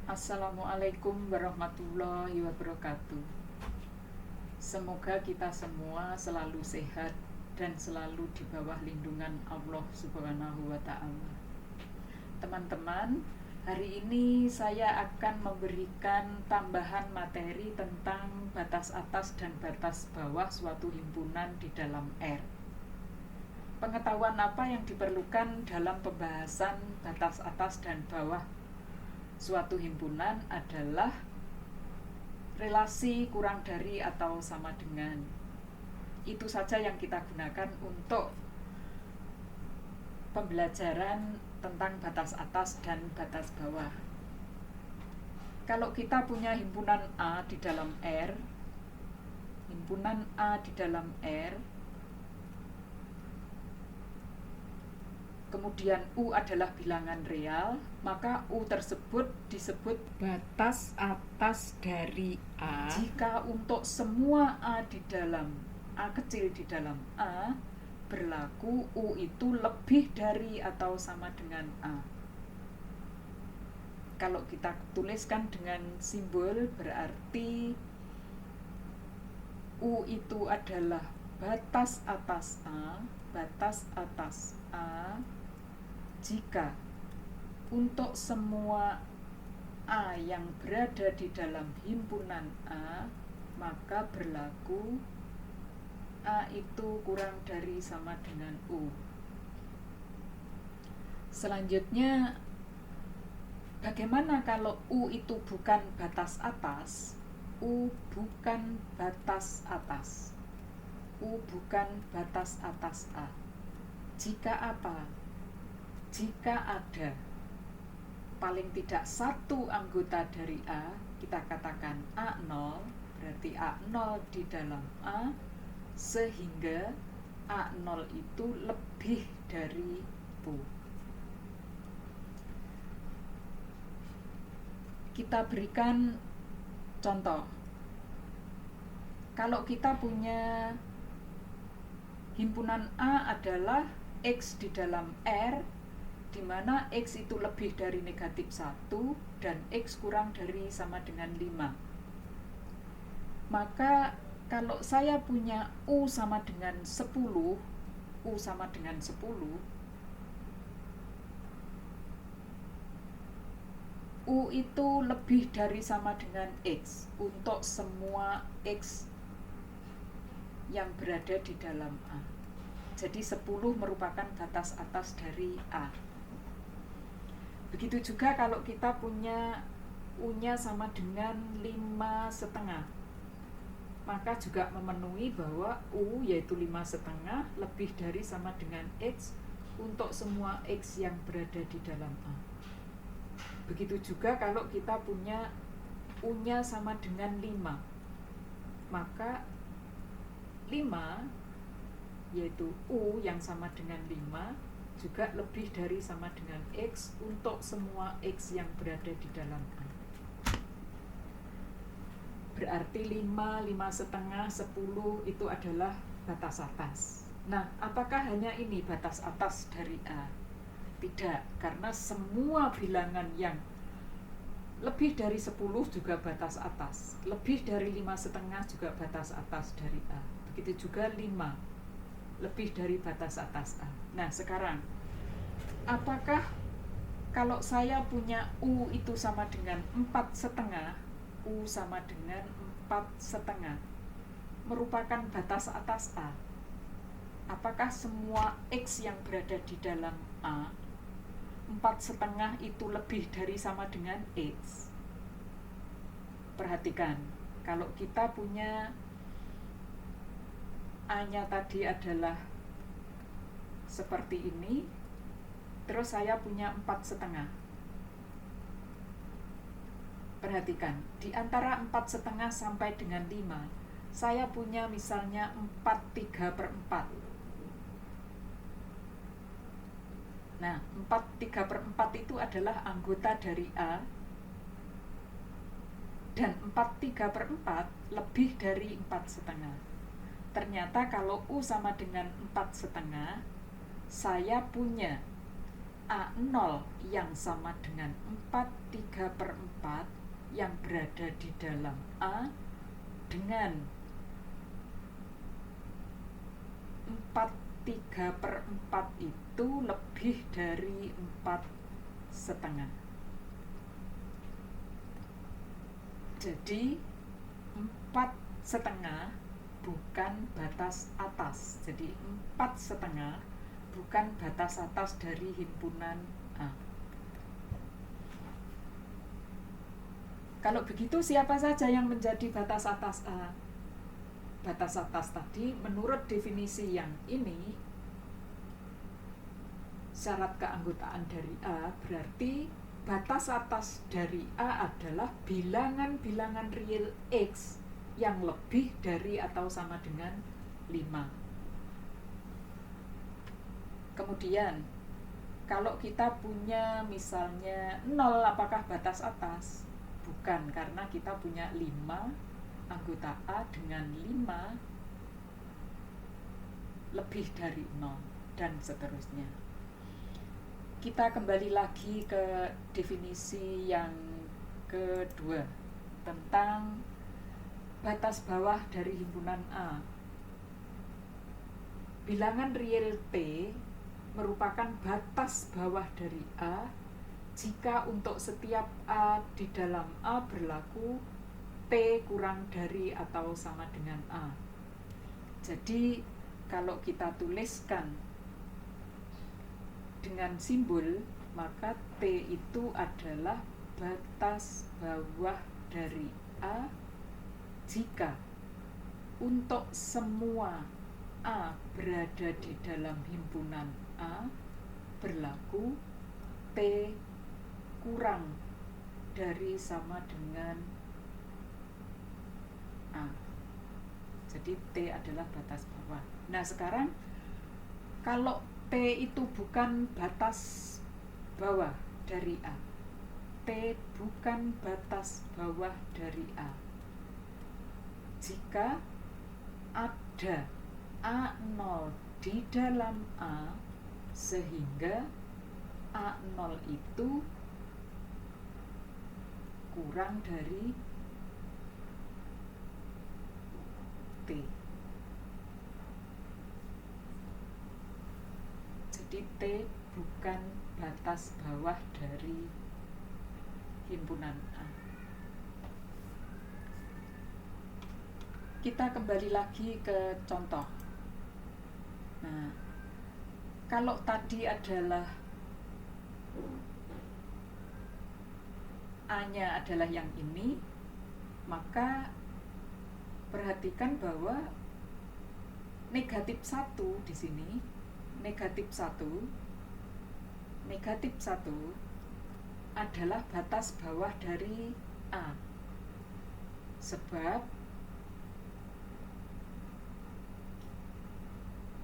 Assalamualaikum warahmatullahi wabarakatuh. Semoga kita semua selalu sehat dan selalu di bawah lindungan Allah Subhanahu wa Ta'ala. Teman-teman, hari ini saya akan memberikan tambahan materi tentang batas atas dan batas bawah suatu himpunan di dalam R. Pengetahuan apa yang diperlukan dalam pembahasan batas atas dan bawah suatu himpunan adalah relasi kurang dari atau sama dengan. Itu saja yang kita gunakan untuk pembelajaran tentang batas atas dan batas bawah. Kalau kita punya himpunan A di dalam R, himpunan A di dalam R, kemudian U adalah bilangan real, maka U tersebut disebut batas atas dari A jika untuk semua A di dalam A kecil di dalam A berlaku U itu lebih dari atau sama dengan A. Kalau kita tuliskan dengan simbol berarti U itu adalah batas atas A jika untuk semua A yang berada di dalam himpunan A, maka berlaku A itu kurang dari sama dengan U. Selanjutnya, bagaimana kalau U itu bukan batas atas? U bukan batas atas. U bukan batas atas A. Jika apa? Jika ada paling tidak satu anggota dari A, kita katakan A0, berarti A0 di dalam A, sehingga A0 itu lebih dari U. Kita berikan contoh. Kalau kita punya himpunan A adalah X di dalam R, di mana X itu lebih dari negatif 1 dan X kurang dari sama dengan 5. Maka kalau saya punya U sama dengan 10, U sama dengan 10, U itu lebih dari sama dengan X untuk semua X yang berada di dalam A. Jadi 10 merupakan batas atas dari A. Begitu juga kalau kita punya U-nya sama dengan 5,5, maka juga memenuhi bahwa U yaitu 5,5 lebih dari sama dengan X untuk semua X yang berada di dalam A. Begitu juga kalau kita punya U-nya sama dengan 5, maka 5 yaitu U yang sama dengan 5 juga lebih dari sama dengan X untuk semua X yang berada di dalam A. Berarti 5, 5,5, 10 itu adalah batas atas. Nah, apakah hanya ini batas atas dari A? Tidak, karena semua bilangan yang lebih dari 10 juga batas atas, lebih dari 5,5 juga batas atas dari A. Begitu juga 5 lebih dari batas atas A. Nah, sekarang apakah kalau saya punya U itu sama dengan 4,5, U sama dengan 4,5 merupakan batas atas A? Apakah semua X yang berada di dalam A 4,5 itu lebih dari sama dengan X? Perhatikan, kalau kita punya A-nya tadi adalah seperti ini, terus saya punya 4,5. Perhatikan, di antara 4,5 sampai dengan 5, saya punya misalnya 4/3/4. Nah, 4/3/4 itu adalah anggota dari A, dan 4/3/4 lebih dari 4,5. Ternyata kalau U sama dengan 4,5, saya punya A0 yang sama dengan 4/3 yang berada di dalam A dengan 4/3 itu lebih dari 4,5. Jadi 4,5 bukan batas atas. Jadi 4,5 bukan batas atas dari himpunan A. Kalau begitu siapa saja yang menjadi batas atas A? Batas atas tadi menurut definisi yang ini, syarat keanggotaan dari A berarti batas atas dari A adalah bilangan-bilangan real X yang lebih dari atau sama dengan 5. Kemudian kalau kita punya misalnya 0, apakah batas atas? Bukan, karena kita punya 5 anggota A dengan 5 lebih dari 0 dan seterusnya. Kita kembali lagi ke definisi yang kedua tentang batas bawah dari himpunan A. Bilangan real T merupakan batas bawah dari A jika untuk setiap A di dalam A berlaku T kurang dari atau sama dengan A. Jadi kalau kita tuliskan dengan simbol, maka T itu adalah batas bawah dari A jika untuk semua A berada di dalam himpunan A berlaku T kurang dari sama dengan A. Jadi T adalah batas bawah. Nah sekarang kalau T itu bukan batas bawah dari A, T bukan batas bawah dari A jika ada A0 di dalam A sehingga A0 itu kurang dari T. Jadi T bukan batas bawah dari himpunan A. Kita kembali lagi ke contoh. Nah, kalau tadi adalah A-nya adalah yang ini, maka perhatikan bahwa negatif 1 di sini, negatif 1 adalah batas bawah dari A. Sebab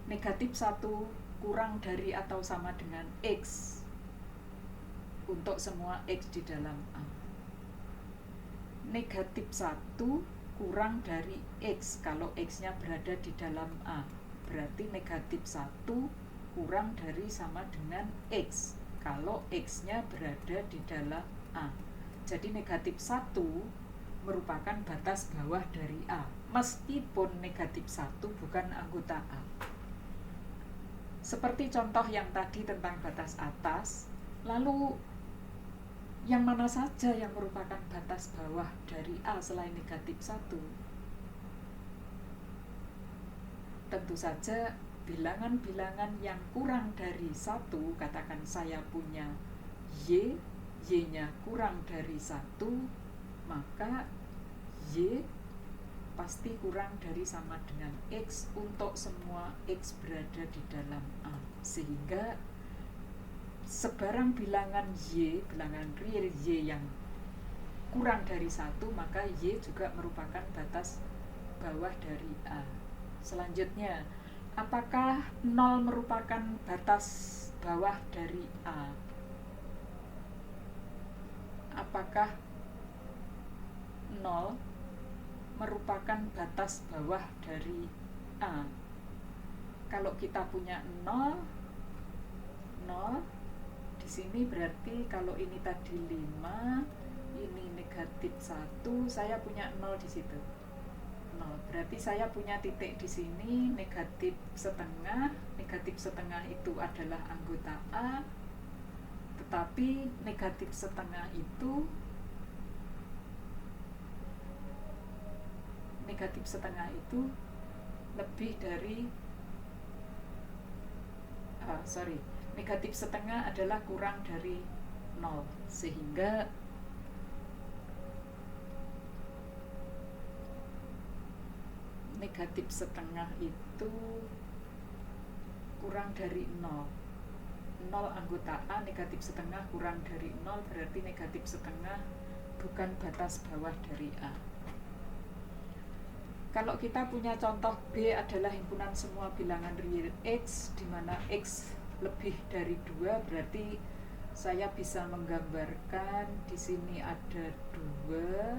negatif 1 kurang dari atau sama dengan X untuk semua X di dalam A. Negatif 1 kurang dari X kalau X-nya berada di dalam A. Berarti negatif 1 kurang dari sama dengan X kalau X-nya berada di dalam A. Jadi negatif 1 merupakan batas bawah dari A, meskipun negatif 1 bukan anggota A. Seperti contoh yang tadi tentang batas atas, lalu yang mana saja yang merupakan batas bawah dari A selain negatif 1? Tentu saja bilangan-bilangan yang kurang dari 1, katakan saya punya Y, Y-nya kurang dari 1, maka Y pasti kurang dari sama dengan X untuk semua X berada di dalam A. Sehingga sebarang bilangan Y, bilangan real Y yang kurang dari 1, maka Y juga merupakan batas bawah dari A. Selanjutnya, apakah 0 merupakan batas bawah dari A? Apakah 0 merupakan batas bawah dari A? Kalau kita punya 0, 0, sini berarti kalau ini tadi 5, ini negatif 1, saya punya 0 di situ. 0. Berarti saya punya titik di sini negatif setengah. Negatif setengah itu adalah anggota A, tetapi negatif setengah itu lebih dari negatif setengah adalah kurang dari 0, sehingga negatif setengah itu kurang dari 0. 0 anggota A, negatif setengah kurang dari 0, berarti negatif setengah bukan batas bawah dari A. Kalau kita punya contoh B adalah himpunan semua bilangan real X, di mana X lebih dari 2, berarti saya bisa menggambarkan di sini ada 2.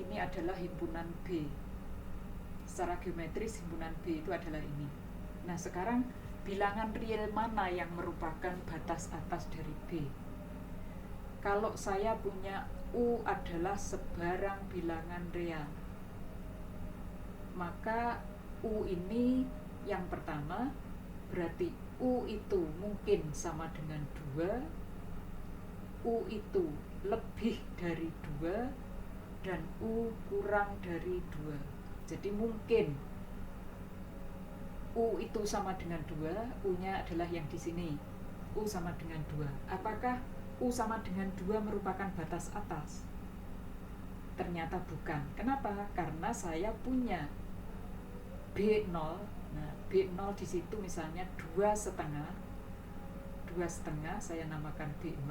Ini adalah himpunan B. Secara geometris himpunan B itu adalah ini. Nah, sekarang bilangan real mana yang merupakan batas atas dari B? Kalau saya punya U adalah sebarang bilangan real, maka U ini yang pertama berarti U itu mungkin sama dengan 2, U itu lebih dari 2, dan U kurang dari 2. Jadi mungkin U itu sama dengan 2, U-nya adalah yang di sini, U sama dengan 2. Apakah U sama dengan 2 merupakan batas atas? Ternyata bukan. Kenapa? Karena saya punya B0. Nah, B0 di situ misalnya 2,5. 2,5 saya namakan B0.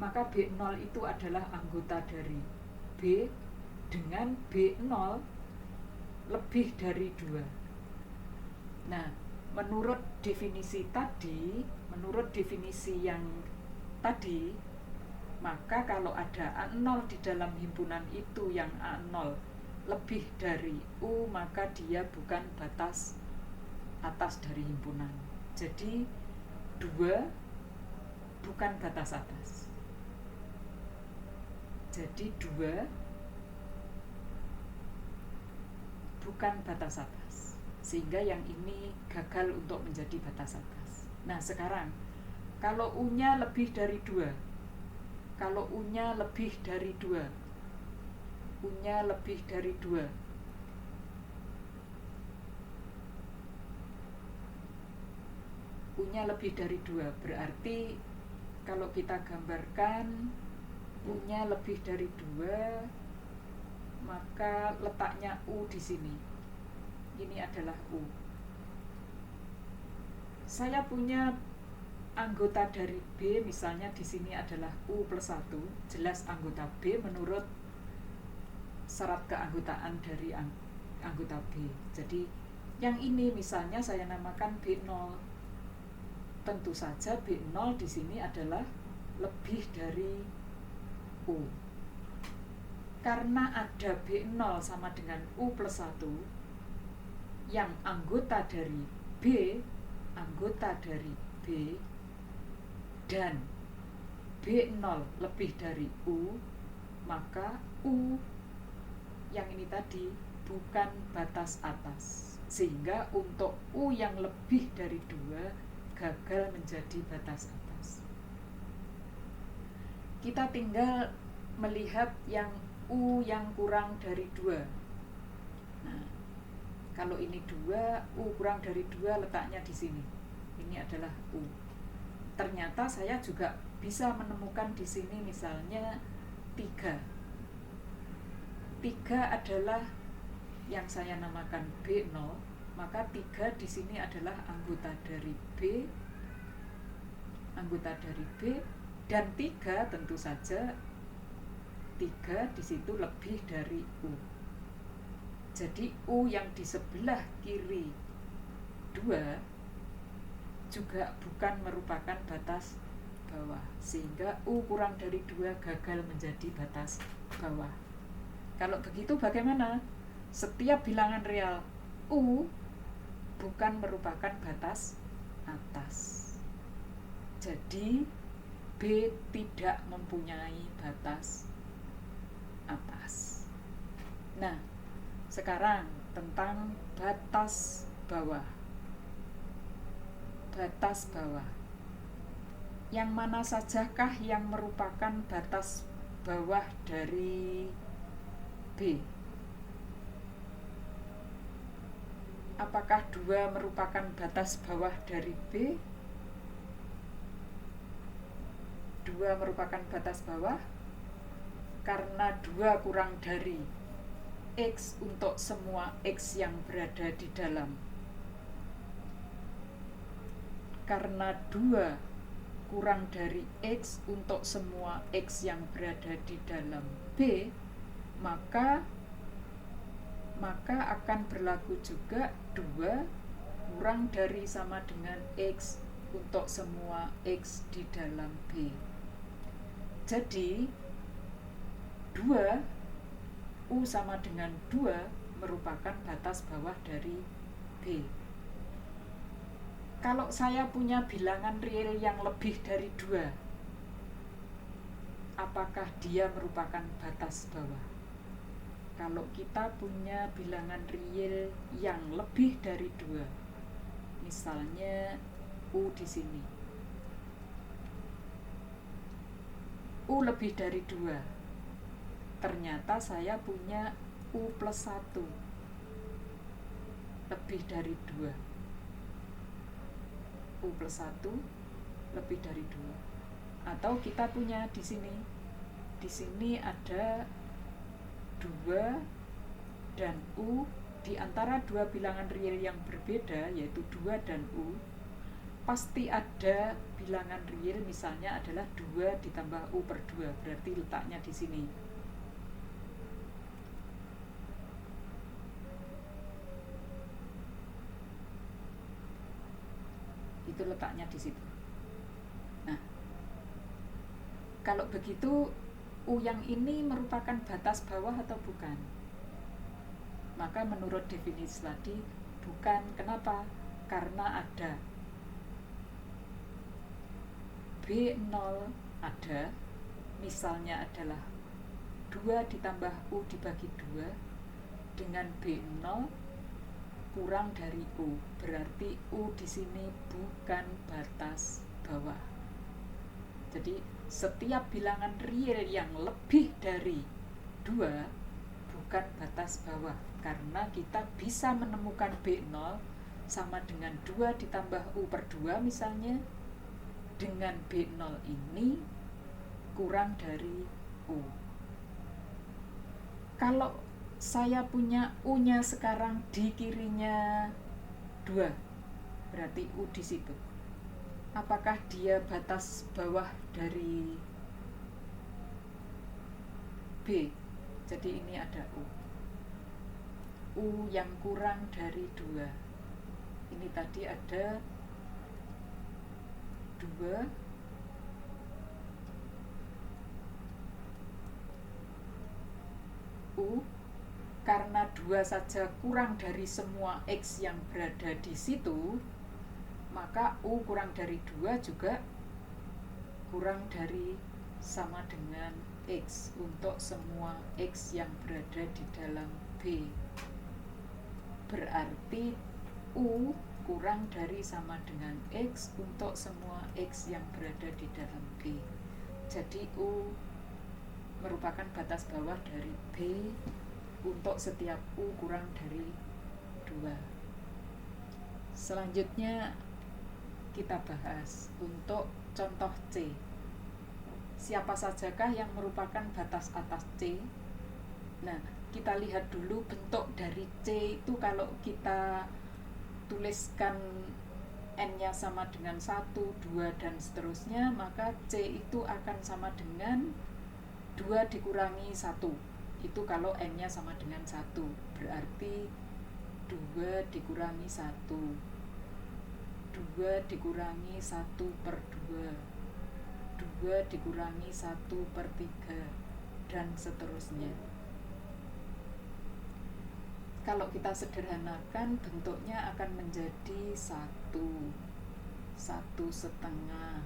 Maka B0 itu adalah anggota dari B dengan B0 lebih dari 2. Nah, menurut definisi yang tadi, maka kalau ada A0 di dalam himpunan itu yang A0 lebih dari U, maka dia bukan batas atas dari himpunan. Jadi 2 bukan batas atas. Jadi 2 bukan batas atas, sehingga yang ini gagal untuk menjadi batas atas. Nah, sekarang kalau U-nya lebih dari 2, U-nya lebih dari 2, berarti kalau kita gambarkan U-nya lebih dari 2, maka letaknya U di sini. Ini adalah U. Saya punya anggota dari B, misalnya di sini adalah U plus 1, jelas anggota B menurut syarat keanggotaan dari anggota B. Jadi yang ini misalnya saya namakan B0. Tentu saja B0 di sini adalah lebih dari U. Karena ada B0 sama dengan U plus 1, yang anggota dari B dan B0 lebih dari U, maka U yang ini tadi bukan batas atas, sehingga untuk U yang lebih dari 2 gagal menjadi batas atas. Kita tinggal melihat yang U yang kurang dari 2. Nah, kalau ini 2, U kurang dari 2 letaknya di sini. Ini adalah U. Ternyata saya juga bisa menemukan di sini misalnya 3. 3 adalah yang saya namakan B0, maka 3 di sini adalah anggota dari B, dan 3 tentu saja 3 di situ lebih dari U. Jadi U yang di sebelah kiri 2 juga bukan merupakan batas bawah, sehingga U kurang dari 2 gagal menjadi batas bawah. Kalau begitu bagaimana? Setiap bilangan real U bukan merupakan batas atas. Jadi B tidak mempunyai batas atas. Nah, sekarang tentang batas bawah. Batas bawah. Yang mana sajakah yang merupakan batas bawah dari B? Apakah 2 merupakan batas bawah dari B? 2 merupakan batas bawah karena 2 kurang dari X untuk semua X yang berada di dalam. Karena 2 kurang dari X untuk semua X yang berada di dalam B, maka akan berlaku juga 2 kurang dari sama dengan X untuk semua X di dalam B. Jadi 2 U sama dengan 2 merupakan batas bawah dari B. Kalau saya punya bilangan real yang lebih dari 2, apakah dia merupakan batas bawah? Kalau kita punya bilangan real yang lebih dari 2, misalnya U di sini, U lebih dari 2, ternyata saya punya U plus 1 lebih dari 2. U plus 1 lebih dari 2. Atau kita punya di sini ada 2 dan U. Di antara 2 bilangan real yang berbeda, yaitu 2 dan U, pasti ada bilangan real misalnya adalah 2 ditambah U per 2, berarti letaknya di sini. Itu letaknya di situ. Nah, kalau begitu U yang ini merupakan batas bawah atau bukan? Maka menurut definisi tadi bukan. Kenapa? Karena ada B0 ada, misalnya adalah 2 ditambah U dibagi 2 dengan B0 kurang dari U, berarti U di sini bukan batas bawah. Jadi setiap bilangan real yang lebih dari 2 bukan batas bawah, karena kita bisa menemukan B0 sama dengan 2 ditambah U per 2 misalnya, dengan B0 ini kurang dari U. Kalau saya punya U-nya sekarang di kirinya 2, berarti U di situ. Apakah dia batas bawah dari B? Jadi ini ada U. U yang kurang dari 2. Ini tadi ada 2 U. Karena 2 saja kurang dari semua X yang berada di situ, maka U kurang dari 2 juga kurang dari sama dengan X untuk semua X yang berada di dalam B. Berarti U kurang dari sama dengan X untuk semua X yang berada di dalam B. Jadi U merupakan batas bawah dari B untuk setiap U kurang dari 2. Selanjutnya kita bahas untuk contoh C. Siapa sajakah yang merupakan batas atas C? Nah, kita lihat dulu bentuk dari C itu. Kalau kita tuliskan N-nya sama dengan 1, 2, dan seterusnya, maka C itu akan sama dengan 2 dikurangi 1. Itu kalau N-nya sama dengan 1, berarti 2 dikurangi 1, 2 dikurangi 1 per 2, 2 dikurangi 1 per 3, dan seterusnya. Kalau kita sederhanakan, bentuknya akan menjadi 1, 1 setengah,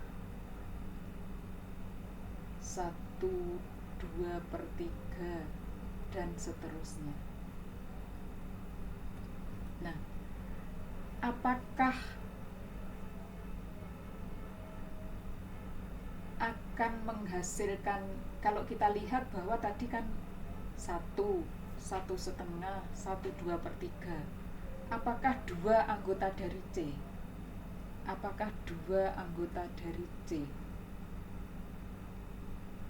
1/2/3 dan seterusnya. Nah, apakah akan menghasilkan, kalau kita lihat bahwa tadi kan 1/1/2, 1/2/3, apakah 2 anggota dari C? Apakah 2 anggota dari C?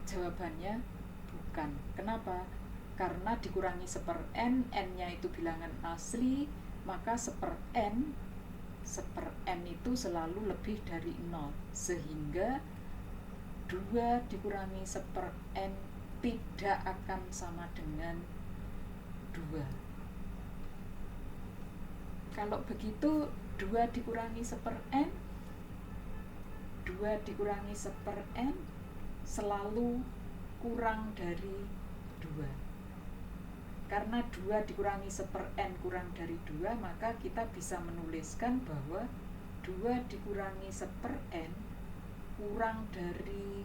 Jawabannya bukan. Kenapa? Karena dikurangi 1/n, n-nya itu bilangan asli, maka 1/n itu selalu lebih dari 0, sehingga 2 dikurangi 1/n tidak akan sama dengan 2. Kalau begitu 2 dikurangi 1/n, 2 dikurangi 1/n selalu kurang dari 2. Karena 2 dikurangi 1/n kurang dari 2, maka kita bisa menuliskan bahwa 2 dikurangi 1/n kurang dari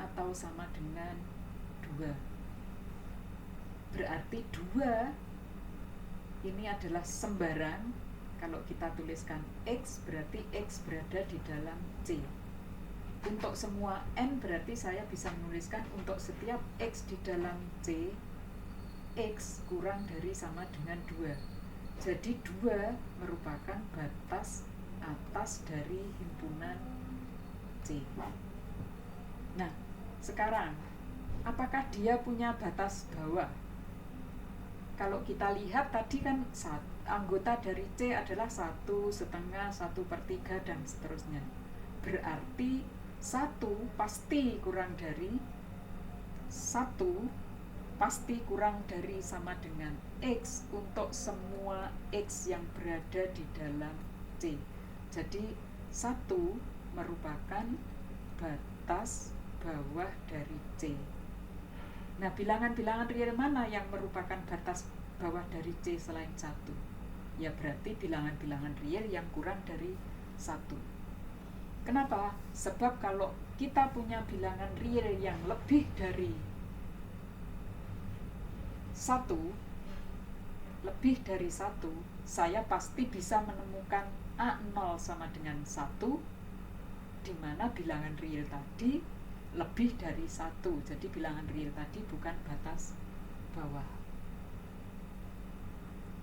atau sama dengan 2. Berarti 2 ini adalah sembarang. Kalau kita tuliskan X, berarti X berada di dalam C. Untuk semua N berarti saya bisa menuliskan untuk setiap X di dalam C, X kurang dari sama dengan 2. Jadi 2 merupakan batas atas dari himpunan C. Nah, sekarang apakah dia punya batas bawah? Kalau kita lihat tadi kan anggota dari C adalah 1/2, 1/3 dan seterusnya. Berarti 1 pasti kurang dari 1 pasti kurang dari sama dengan X untuk semua X yang berada di dalam C. Jadi 1 merupakan batas bawah dari C. Nah, bilangan-bilangan real mana yang merupakan batas bawah dari C selain 1? Ya berarti bilangan-bilangan real yang kurang dari 1. Kenapa? Sebab kalau kita punya bilangan real yang lebih dari 1, saya pasti bisa menemukan A0 sama dengan 1, di mana bilangan real tadi lebih dari 1. Jadi bilangan real tadi bukan batas bawah.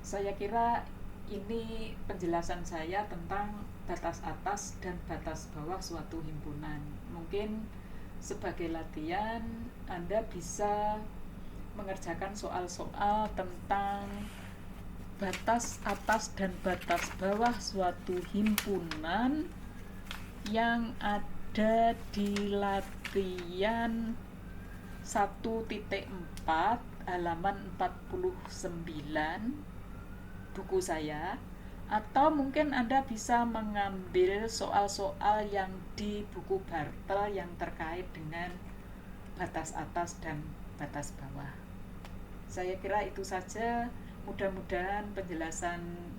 Saya kira ini penjelasan saya tentang batas atas dan batas bawah suatu himpunan. Mungkin sebagai latihan Anda bisa mengerjakan soal-soal tentang batas atas dan batas bawah suatu himpunan yang ada di latihan 1.4 halaman 49 buku saya, atau mungkin Anda bisa mengambil soal-soal yang di buku Bartel yang terkait dengan batas atas dan batas bawah. Saya kira itu saja. Mudah-mudahan penjelasan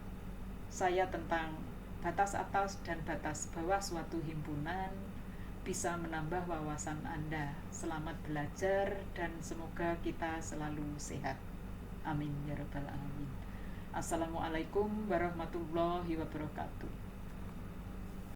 saya tentang batas atas dan batas bawah suatu himpunan bisa menambah wawasan Anda. Selamat belajar dan semoga kita selalu sehat. Amin ya rabbal alamin. Assalamualaikum warahmatullahi wabarakatuh.